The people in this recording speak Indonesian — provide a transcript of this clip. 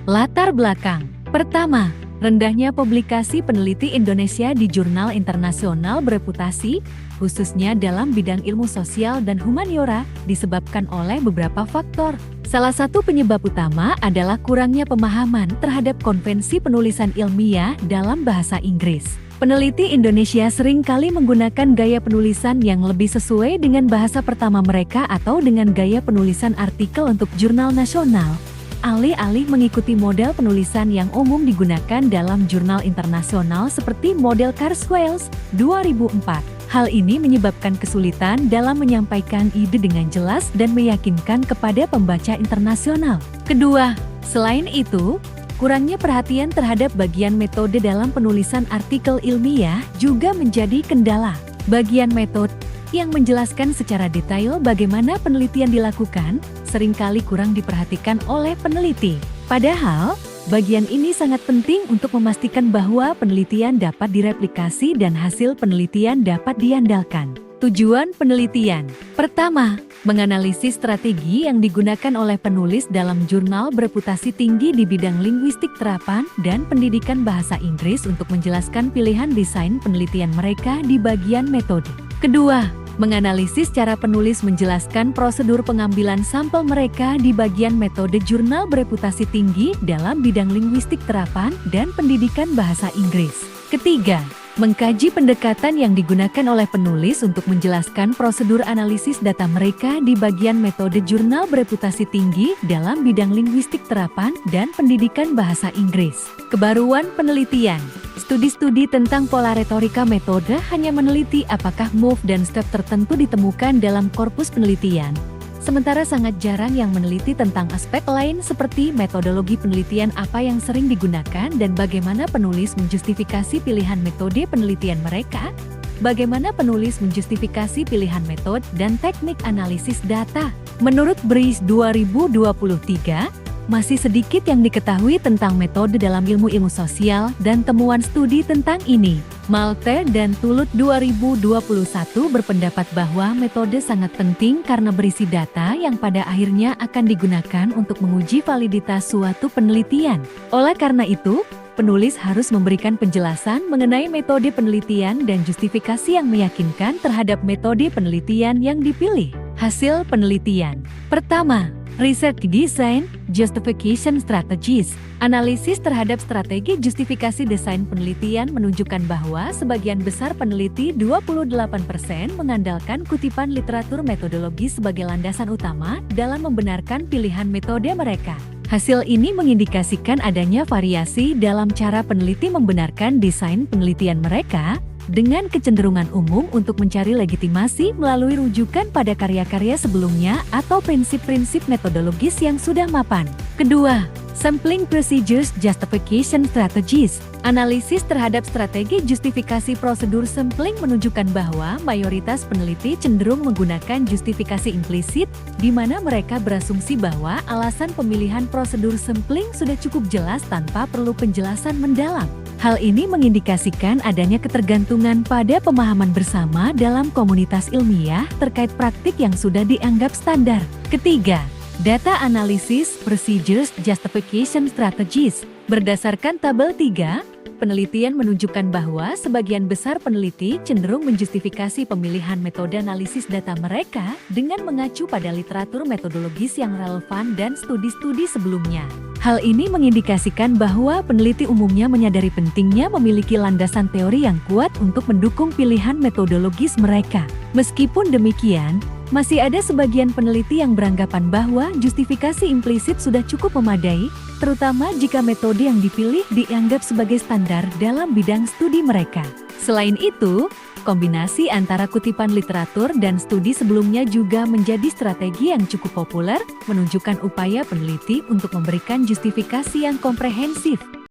Latar belakang. Pertama, rendahnya publikasi peneliti Indonesia di jurnal internasional bereputasi, khususnya dalam bidang ilmu sosial dan humaniora, disebabkan oleh beberapa faktor. Salah satu penyebab utama adalah kurangnya pemahaman terhadap konvensi penulisan ilmiah dalam bahasa Inggris. Peneliti Indonesia seringkali menggunakan gaya penulisan yang lebih sesuai dengan bahasa pertama mereka atau dengan gaya penulisan artikel untuk jurnal nasional, alih-alih mengikuti model penulisan yang umum digunakan dalam jurnal internasional seperti model Kurzweil 2004. Hal ini menyebabkan kesulitan dalam menyampaikan ide dengan jelas dan meyakinkan kepada pembaca internasional. Kedua, selain itu, kurangnya perhatian terhadap bagian metode dalam penulisan artikel ilmiah juga menjadi kendala. Bagian metode yang menjelaskan secara detail bagaimana penelitian dilakukan seringkali kurang diperhatikan oleh peneliti. Padahal, bagian ini sangat penting untuk memastikan bahwa penelitian dapat direplikasi dan hasil penelitian dapat diandalkan. Tujuan penelitian. Pertama, menganalisis strategi yang digunakan oleh penulis dalam jurnal bereputasi tinggi di bidang linguistik terapan dan pendidikan bahasa Inggris untuk menjelaskan pilihan desain penelitian mereka di bagian metode. Kedua, menganalisis cara penulis menjelaskan prosedur pengambilan sampel mereka di bagian metode jurnal bereputasi tinggi dalam bidang linguistik terapan dan pendidikan bahasa Inggris. Ketiga, mengkaji pendekatan yang digunakan oleh penulis untuk menjelaskan prosedur analisis data mereka di bagian metode jurnal bereputasi tinggi dalam bidang linguistik terapan dan pendidikan bahasa Inggris. Kebaruan penelitian. Studi-studi tentang pola retorika metode hanya meneliti apakah move dan step tertentu ditemukan dalam korpus penelitian. Sementara sangat jarang yang meneliti tentang aspek lain seperti metodologi penelitian apa yang sering digunakan dan bagaimana penulis menjustifikasi pilihan metode penelitian mereka, bagaimana penulis menjustifikasi pilihan metode dan teknik analisis data. Menurut Bryce 2023, masih sedikit yang diketahui tentang metode dalam ilmu sosial dan temuan studi tentang ini. Malte dan Tulut 2021 berpendapat bahwa metode sangat penting karena berisi data yang pada akhirnya akan digunakan untuk menguji validitas suatu penelitian. Oleh karena itu, penulis harus memberikan penjelasan mengenai metode penelitian dan justifikasi yang meyakinkan terhadap metode penelitian yang dipilih. Hasil penelitian. Pertama, Research Design Justification Strategies. Analisis terhadap strategi justifikasi desain penelitian menunjukkan bahwa sebagian besar peneliti 28% mengandalkan kutipan literatur metodologi sebagai landasan utama dalam membenarkan pilihan metode mereka. Hasil ini mengindikasikan adanya variasi dalam cara peneliti membenarkan desain penelitian mereka, dengan kecenderungan umum untuk mencari legitimasi melalui rujukan pada karya-karya sebelumnya atau prinsip-prinsip metodologis yang sudah mapan. Kedua, Sampling Procedures Justification Strategies. Analisis terhadap strategi justifikasi prosedur sampling menunjukkan bahwa mayoritas peneliti cenderung menggunakan justifikasi implisit, di mana mereka berasumsi bahwa alasan pemilihan prosedur sampling sudah cukup jelas tanpa perlu penjelasan mendalam. Hal ini mengindikasikan adanya ketergantungan pada pemahaman bersama dalam komunitas ilmiah terkait praktik yang sudah dianggap standar. Ketiga, Data Analysis Procedures Justification Strategies. Berdasarkan tabel 3, penelitian menunjukkan bahwa sebagian besar peneliti cenderung menjustifikasi pemilihan metode analisis data mereka dengan mengacu pada literatur metodologis yang relevan dan studi-studi sebelumnya. Hal ini mengindikasikan bahwa peneliti umumnya menyadari pentingnya memiliki landasan teori yang kuat untuk mendukung pilihan metodologis mereka. Meskipun demikian, masih ada sebagian peneliti yang beranggapan bahwa justifikasi implisit sudah cukup memadai, terutama jika metode yang dipilih dianggap sebagai standar dalam bidang studi mereka. Selain itu, kombinasi antara kutipan literatur dan studi sebelumnya juga menjadi strategi yang cukup populer, menunjukkan upaya peneliti untuk memberikan justifikasi yang komprehensif.